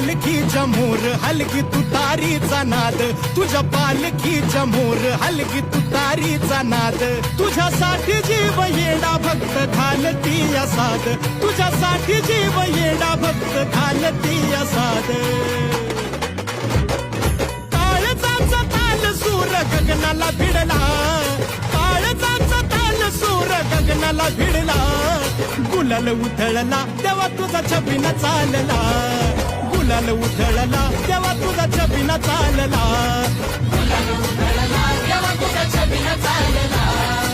पालखीच्या मोर हलगी तुतारीचा नाद, तुझ्या पालखीच्या मोर हलगी तुतारीचा नाद. तुझ्यासाठी जीव येडा भक्त घालती या साध, तुझ्यासाठी जीव येडा भक्त घालती या साध. काळजाचा ताल सूर गगनाला भिडला, काळजाचा ताल सूर गगनाला भिडला. गुलाल उधळला तेव्हा तुझा छबिना चालला, गुलाल उधळला तेव्हा तुझा छबिना चालला, गुलाल उधळला तेव्हा तुझा छबिना चालला.